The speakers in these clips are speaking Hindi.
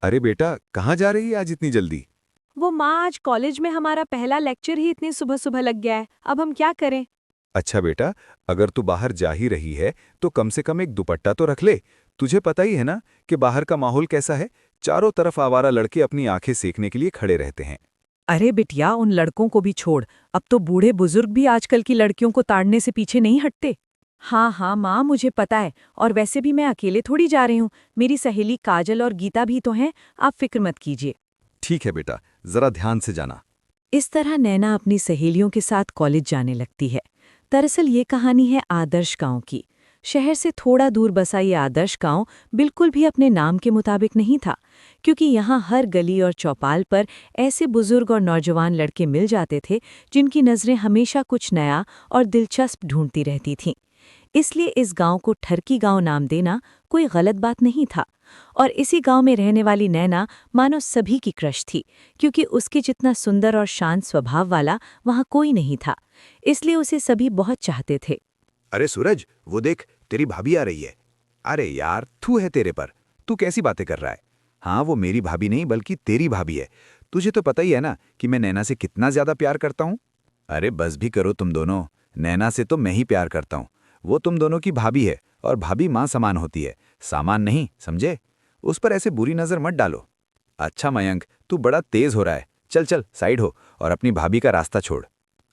अरे बेटा, कहाँ जा रही है आज इतनी जल्दी? वो माँ, आज कॉलेज में हमारा पहला लेक्चर ही इतनी सुबह सुबह लग गया है। अब हम क्या करें? अच्छा बेटा, अगर तू बाहर जा ही रही है तो कम से कम एक दुपट्टा तो रख ले। तुझे पता ही है ना कि बाहर का माहौल कैसा है। चारों तरफ आवारा लड़के अपनी आंखें सेकने के लिए खड़े रहते हैं। अरे बिटिया, उन लड़कों को भी छोड़। अब तो बूढ़े बुजुर्ग भी आजकल की लड़कियों को ताड़ने से पीछे नहीं हटते। हाँ हाँ माँ, मुझे पता है। और वैसे भी मैं अकेले थोड़ी जा रही हूँ। मेरी सहेली काजल और गीता भी तो हैं। आप फिक्र मत कीजिए। ठीक है बेटा, जरा ध्यान से जाना। इस तरह नैना अपनी सहेलियों के साथ कॉलेज जाने लगती है। दरअसल ये कहानी है आदर्श गांव की। शहर से थोड़ा दूर बसा ये आदर्श गांव बिल्कुल भी अपने नाम के मुताबिक नहीं था, क्योंकि यहाँ हर गली और चौपाल पर ऐसे बुजुर्ग और नौजवान लड़के मिल जाते थे जिनकी नज़रें हमेशा कुछ नया और दिलचस्प ढूंढती रहती थीं। इसलिए इस गांव को ठरकी गांव नाम देना कोई गलत बात नहीं था। और इसी गांव में रहने वाली नैना मानो सभी की क्रश थी, क्योंकि उसके जितना सुंदर और शांत स्वभाव वाला वहां कोई नहीं था। इसलिए उसे सभी बहुत चाहते थे। अरे सूरज, वो देख, तेरी भाभी आ रही है। अरे यार, थू है तेरे पर। तू कैसी बातें कर रहा है? हाँ, वो मेरी भाभी नहीं बल्कि तेरी भाभी है। तुझे तो पता ही है ना कि मैं नैना से कितना ज्यादा प्यार करता हूँ। अरे बस भी करो तुम दोनों। नैना से तो मैं ही प्यार करता हूँ। वो तुम दोनों की भाभी है और भाभी माँ समान होती है, सामान नहीं, समझे? उस पर ऐसे बुरी नजर मत डालो। अच्छा मयंक, तू बड़ा तेज हो रहा है। चल चल साइड हो और अपनी भाभी का रास्ता छोड़।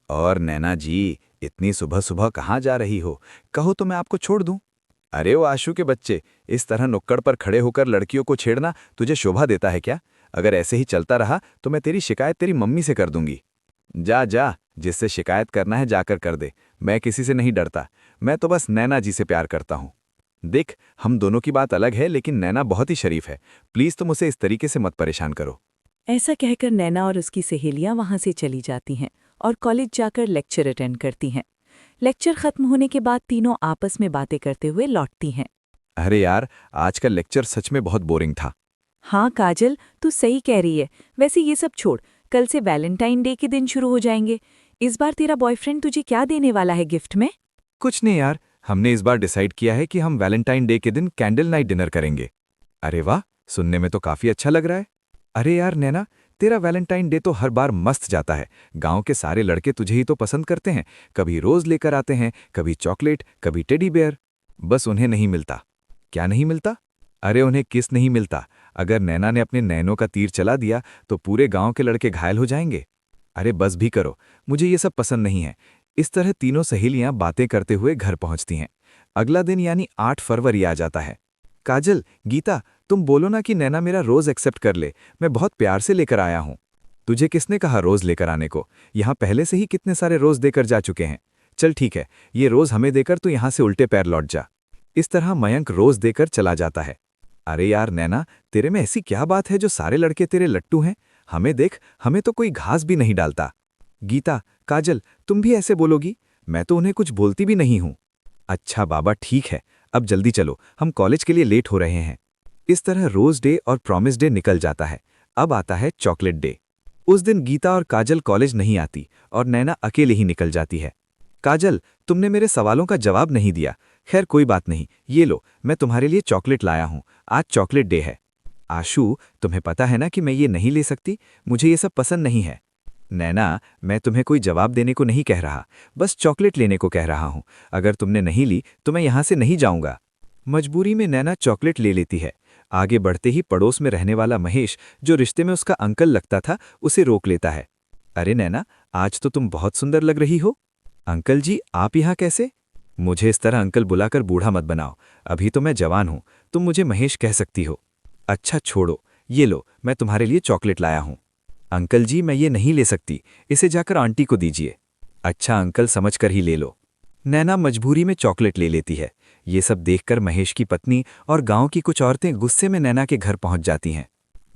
और नैना जी, इतनी सुबह सुबह कहाँ जा रही हो? कहो तो मैं आपको छोड़ दूं। अरे वो आशू के बच्चे, इस तरह नुक्कड़ पर खड़े होकर लड़कियों को छेड़ना तुझे शोभा देता है क्या? अगर ऐसे ही चलता रहा तो मैं तेरी शिकायत तेरी मम्मी से कर दूंगी। जा जा, जिससे शिकायत करना है जाकर कर दे। मैं किसी से नहीं डरता। मैं तो बस नैना जी से प्यार करता हूँ। देख, हम दोनों की बात अलग है, लेकिन नैना बहुत ही शरीफ है। प्लीज तुम उसे इस तरीके से मत परेशान करो। ऐसा कहकर नैना और उसकी सहेलियां वहां से चली जाती हैं और कॉलेज जाकर लेक्चर अटेंड करती हैं। लेक्चर खत्म होने के बाद तीनों आपस में बातें करते हुए लौटती हैं। अरे यार, आज का लेक्चर सच में बहुत बोरिंग था। हाँ काजल, तू सही कह रही है। वैसे ये सब छोड़, कल से वैलेंटाइन डे के दिन शुरू हो जाएंगे। इस बार तेरा बॉयफ्रेंड तुझे क्या देने वाला है गिफ्ट में? कुछ नहीं यार, हमने इस बार डिसाइड किया है कि हम वैलेंटाइन डे के दिन कैंडल नाइट डिनर करेंगे। अरे वाह, सुनने में तो काफी अच्छा लग रहा है। अरे यार नैना, तेरा वैलेंटाइन डे तो हर बार मस्त जाता है। गांव के सारे लड़के तुझे ही तो पसंद करते हैं। कभी रोज लेकर आते हैं, कभी चॉकलेट, कभी टेडी बेयर। बस उन्हें नहीं मिलता। क्या नहीं मिलता? अरे उन्हें किस नहीं मिलता। अगर नैना ने अपने नैनों का तीर चला दिया तो पूरे गांव के लड़के घायल हो जाएंगे। अरे बस भी करो, मुझे ये सब पसंद नहीं है। इस तरह तीनों सहेलियां बातें करते हुए घर पहुंचती हैं। अगला दिन यानी 8 फरवरी आ जाता है। काजल, गीता, तुम बोलो ना कि नैना मेरा रोज एक्सेप्ट कर ले। मैं बहुत प्यार से लेकर आया हूं। तुझे किसने कहा रोज लेकर आने को? यहां पहले से ही कितने सारे रोज देकर जा चुके हैं। चल ठीक है, ये रोज हमें देकर तू यहां से उल्टे पैर लौट जा। इस तरह मयंक रोज देकर चला जाता है। अरे यार नैना, तेरे में ऐसी क्या बात है जो सारे लड़के तेरे लट्टू हैं? हमें देख, हमें तो कोई घास भी नहीं डालता। गीता, काजल, तुम भी ऐसे बोलोगी? मैं तो उन्हें कुछ बोलती भी नहीं हूं। अच्छा बाबा, ठीक है, अब जल्दी चलो, हम कॉलेज के लिए लेट हो रहे हैं। इस तरह रोज डे और प्रॉमिस डे निकल जाता है। अब आता है चॉकलेट डे। उस दिन गीता और काजल कॉलेज नहीं आती और नैना अकेले ही निकल जाती है। काजल, तुमने मेरे सवालों का जवाब नहीं दिया। खैर कोई बात नहीं, ये लो, मैं तुम्हारे लिए चॉकलेट लाया हूं। आज चॉकलेट डे है। आशू, तुम्हें पता है ना कि मैं ये नहीं ले सकती। मुझे ये सब पसंद नहीं है। नैना, मैं तुम्हें कोई जवाब देने को नहीं कह रहा, बस चॉकलेट लेने को कह रहा हूं। अगर तुमने नहीं ली तो मैं यहां से नहीं जाऊंगा। मजबूरी में नैना चॉकलेट ले लेती है। आगे बढ़ते ही पड़ोस में रहने वाला महेश, जो रिश्ते में उसका अंकल लगता था, उसे रोक लेता है। अरे नैना, आज तो तुम बहुत सुंदर लग रही हो। अंकल जी, आप यहाँ कैसे? मुझे इस तरह अंकल बुलाकर बूढ़ा मत बनाओ। अभी तो मैं जवान हूं, तुम मुझे महेश कह सकती हो। अच्छा छोड़ो, ये लो, मैं तुम्हारे लिए चॉकलेट लाया हूं। अंकल जी, मैं ये नहीं ले सकती, इसे जाकर आंटी को दीजिए। अच्छा अंकल, समझकर ही ले लो। नैना मजबूरी में चॉकलेट ले लेती है। ये सब देखकर महेश की पत्नी और गांव की कुछ औरतें गुस्से में नैना के घर पहुंच जाती हैं।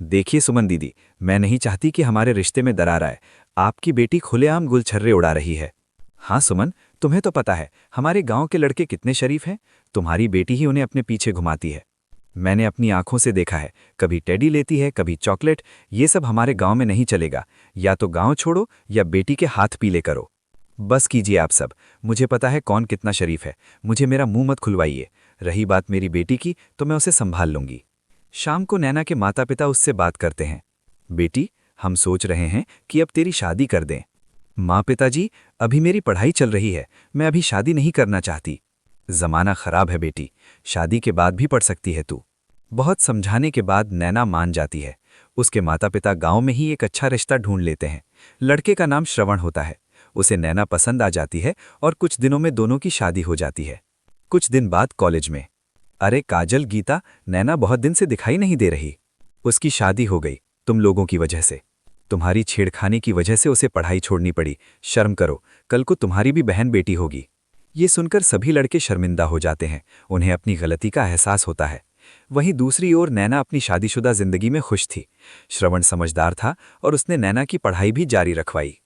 देखिए सुमन दीदी, मैं नहीं चाहती कि हमारे रिश्ते में दरार आए। आपकी बेटी खुलेआम गुलछर्रे उड़ा रही है। हाँ सुमन, तुम्हें तो पता है हमारे गांव के लड़के कितने शरीफ हैं। तुम्हारी बेटी ही उन्हें अपने पीछे घुमाती है। मैंने अपनी आंखों से देखा है, कभी टेडी लेती है, कभी चॉकलेट। ये सब हमारे गांव में नहीं चलेगा। या तो गांव छोड़ो या बेटी के हाथ पीले करो। बस कीजिए आप सब, मुझे पता है कौन कितना शरीफ है। मुझे मेरा मुंह मत खुलवाइए। रही बात मेरी बेटी की, तो मैं उसे संभाल लूंगी। शाम को नैना के माता पिता उससे बात करते हैं। बेटी, हम सोच रहे हैं कि अब तेरी शादी कर दें। माँ, पिताजी, अभी मेरी पढ़ाई चल रही है, मैं अभी शादी नहीं करना चाहती। जमाना खराब है बेटी, शादी के बाद भी पढ़ सकती है तू। बहुत समझाने के बाद नैना मान जाती है। उसके माता पिता गांव में ही एक अच्छा रिश्ता ढूंढ लेते हैं। लड़के का नाम श्रवण होता है। उसे नैना पसंद आ जाती है और कुछ दिनों में दोनों की शादी हो जाती है। कुछ दिन बाद कॉलेज में, अरे काजल, गीता, नैना बहुत दिन से दिखाई नहीं दे रही। उसकी शादी हो गई, तुम लोगों की वजह से। तुम्हारी छेड़खानी की वजह से उसे पढ़ाई छोड़नी पड़ी। शर्म करो, कल को तुम्हारी भी बहन बेटी होगी। ये सुनकर सभी लड़के शर्मिंदा हो जाते हैं। उन्हें अपनी गलती का एहसास होता है। वहीं दूसरी ओर नैना अपनी शादीशुदा जिंदगी में खुश थी। श्रवण समझदार था और उसने नैना की पढ़ाई भी जारी रखवाई।